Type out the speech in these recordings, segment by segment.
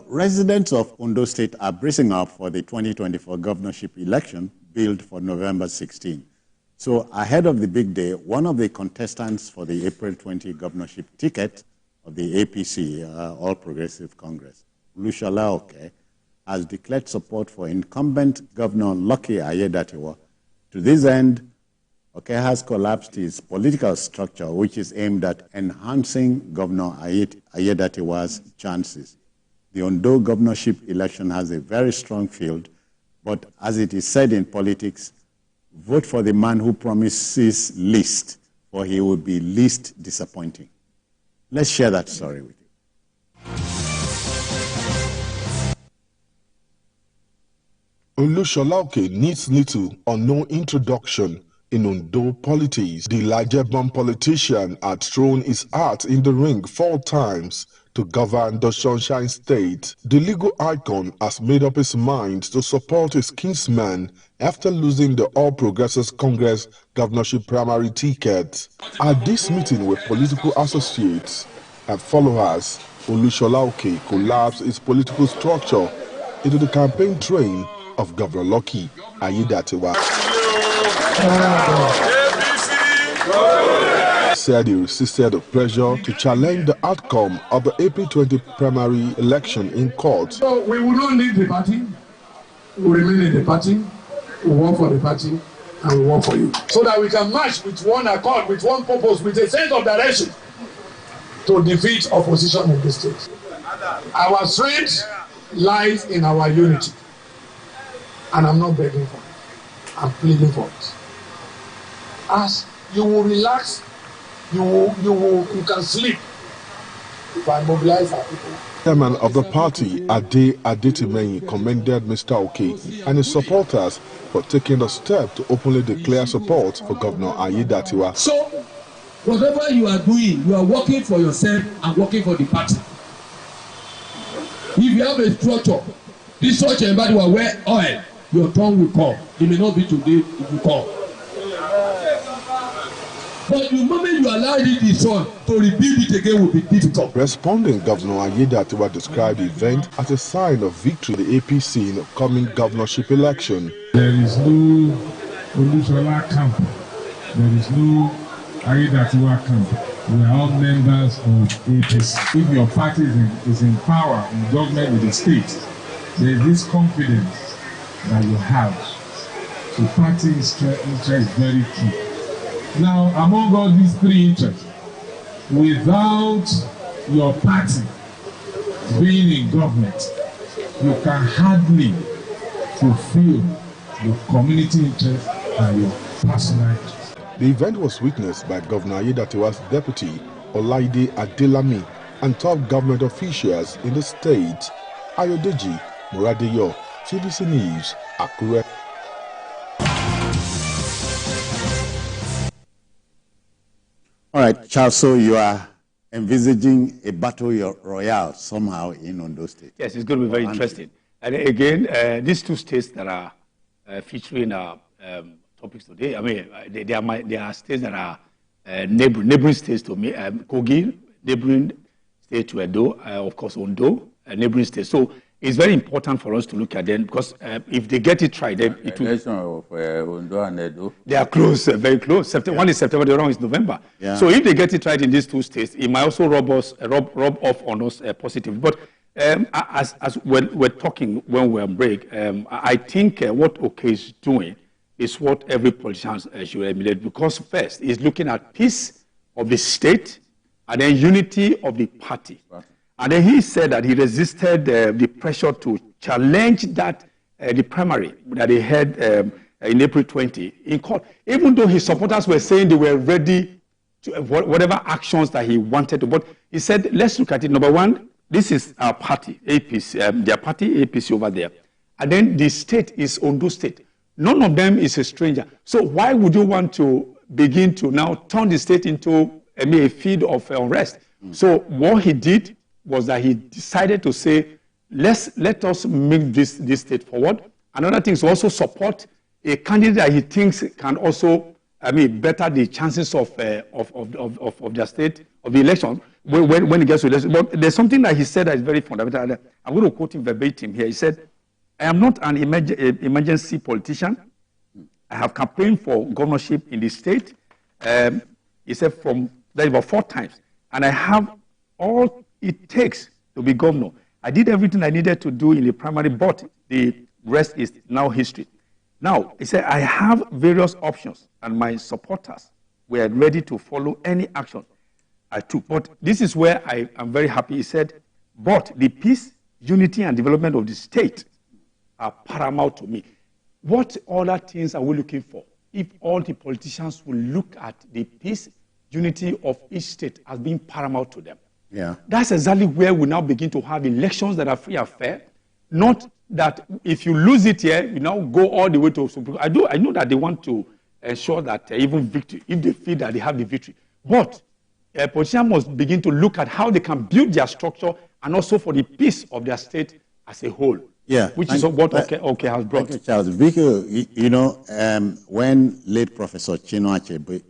Residents of Ondo State are bracing up for the 2024 governorship election billed for November 16. So ahead of the big day, one of the contestants for the April 20 governorship ticket of the APC, All Progressive Congress, Olusola Oke, has declared support for incumbent Governor Lucky Aiyedatiwa. To this end, Oke has collapsed his political structure, which is aimed at enhancing Governor Aiyedatiwa's chances. The Ondo governorship election has a very strong field, but as it is said in politics, vote for the man who promises least, for he will be least disappointing. Let's share that story with you. Olusola Oke needs little or no introduction in Ondo politics. The Lajeban politician had thrown his hat in the ring 4 times to govern the Sunshine State. The legal icon has made up his mind to support his kinsman after losing the All Progressives Congress governorship primary ticket. At this meeting with political associates and followers, Olusola Oke collapsed his political structure into the campaign train of Governor Lucky Aiyedatiwa. Said he resisted the pressure to challenge the outcome of the April 20 primary election in court. So we will not leave the party. We will remain in the party. We work for the party and we work for you. So that we can march with one accord, with one purpose, with a sense of direction to defeat opposition in this state. Our strength lies in our unity. And I'm not begging for it. I'm pleading for it. As you will relax, you can sleep if I mobilize our people. Chairman of the party, Ade Adetimehin, commended Mr. Oke and his supporters for taking the step to openly declare support for Governor Aiyedatiwa. So, whatever you are doing, you are working for yourself and working for the party. If you have a structure, this structure everybody will wear oil, your tongue will come. It may not be today, it will come. But the moment you allow the sun to rebuild it again will be difficult. Responding, Governor Aiyedatiwa described the event as a sign of victory in the APC in the upcoming governorship election. There is no Olusola camp. There is no Aiyedatiwa camp. We are all members of APC. If your party is in power, in government with the state, there is this confidence that you have. So party interest is very key. Now, among all these 3 interests, without your party being in government, you can hardly fulfill your community interest and your personal interest. The event was witnessed by Governor Aiyedatiwa's deputy, Olaide Adelami, and top government officials in the state. Ayodeji Muradeyo, TVC News, Accurate. All right, Charles, so you are envisaging a battle royale somehow in Ondo State. Yes, it's going to be very interesting. And again, these 2 states that are featuring our topics today, I mean, they are states that are neighboring states to me. Kogi, neighboring state to Edo, of course, Ondo, neighboring states. So it's very important for us to look at them because if they get it right, then it will. Of Ondo and Edo. They are close, very close. One is September, the other one is November. Yeah. So if they get it right in these 2 states, it might also rub off on us positive. But as we're talking when we're on break, I think what Oke is doing is what every politician should emulate, because first is looking at peace of the state and then unity of the party. Right. And then he said that he resisted the pressure to challenge that the primary that he had in April 20 in court, even though his supporters were saying they were ready to whatever actions that he wanted to. But he said, let's look at it. Number one, this is our party, APC, their party, APC over there. And then the state is Ondo State. None of them is a stranger. So why would you want to begin to now turn the state into a field of unrest? So what he did was that he decided to say, let us move this state forward. Another thing is also support a candidate that he thinks can also better the chances of their state, of the election, when it gets to election. But there's something that he said that is very fundamental. I'm going to quote him verbatim here. He said, I am not an emergency politician. I have campaigned for governorship in the state. He said that about 4 times. And I have all it takes to be governor. I did everything I needed to do in the primary, but the rest is now history. Now, he said, I have various options, and my supporters were ready to follow any action I took. But this is where I am very happy. He said, but the peace, unity, and development of the state are paramount to me. What other things are we looking for if all the politicians will look at the peace, unity of each state as being paramount to them? Yeah. That's exactly where we now begin to have elections that are free and fair, not that if you lose it here, you now go all the way to Supreme Court. I know that they want to ensure that even victory, if they feel that they have the victory. But politicians must begin to look at how they can build their structure and also for the peace of their state as a whole. Yeah. Which is what Oke has brought. Thank you, Charles. Vicky, you know, when late Professor Chinua Achebe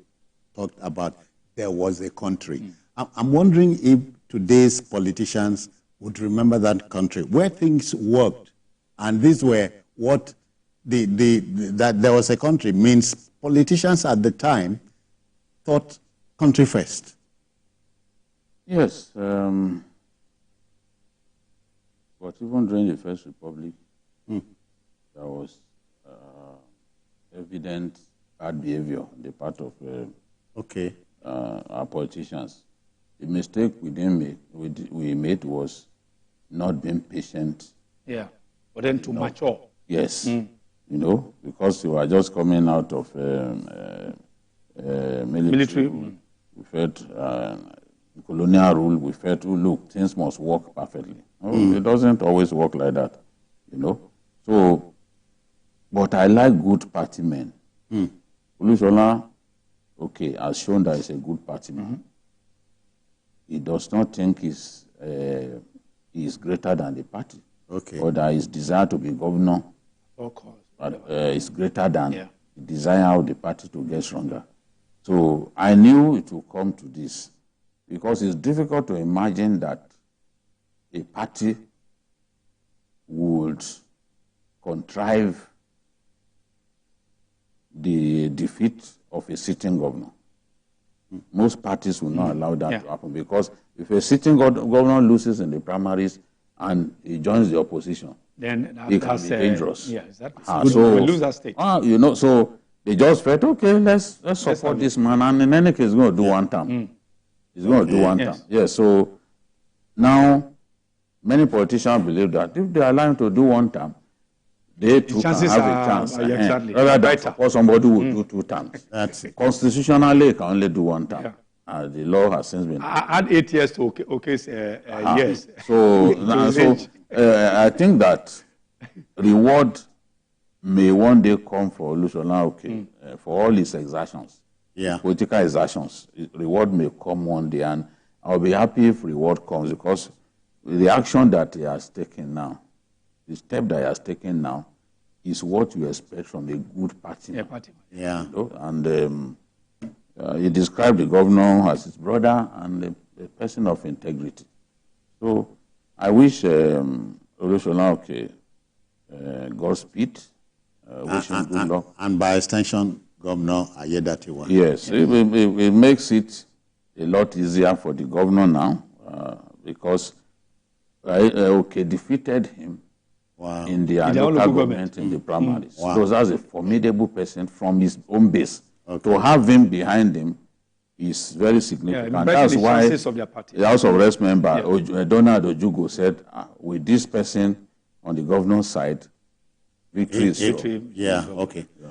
talked about there was a country, I'm wondering if today's politicians would remember that country where things worked. And these were what that there was a country means politicians at the time thought country first. Yes. But even during the First Republic, there was evident bad behavior on the part of our politicians. The mistake we made was not being patient. Yeah. But then to mature. Yes. You know, because we were just coming out of military. We felt colonial rule. We felt, oh, look, things must work perfectly. It doesn't always work like that, you know. So, but I like good party men. Olusola Oke has shown that he's a good party man. He does not think he's greater than the party. Or that his desire to be governor is greater than the desire of the party to get stronger. So I knew it would come to this because it's difficult to imagine that a party would contrive the defeat of a sitting governor. Most parties will not allow that to happen because if a sitting governor loses in the primaries and he joins the opposition, then it can be dangerous. Yeah, exactly. So we lose that state. You know, so they just felt, okay, let's support this man, and in any case, he's going to do one term. He's going to do one term. Yeah. So now, many politicians believe that if they allow him to do one term, they too can have a chance. Exactly. Rather than support somebody who will do 2 terms. That's it. Constitutionally, he can only do 1 term. The law has since been... Add 8 years to Oke's years. So, I think that reward may one day come for Olusola Oke for all his exertions, political exertions. Reward may come one day, and I'll be happy if reward comes because the action that he has taken now, the step that he has taken now, is what you expect from a good party. Yeah. You know? And he described the governor as his brother and a person of integrity. So I wish Olusola Oke Godspeed. Wish him good luck. And by extension, Governor Aiyedatiwa. Yes, it makes it a lot easier for the governor now because Oke defeated him in the local government in the primaries. So that's a formidable person from his own base. To have him behind him is very significant. That's why the House of Reps member, Donald Ojugo, said, with this person on the governor's side, victory is sure. Yeah, okay.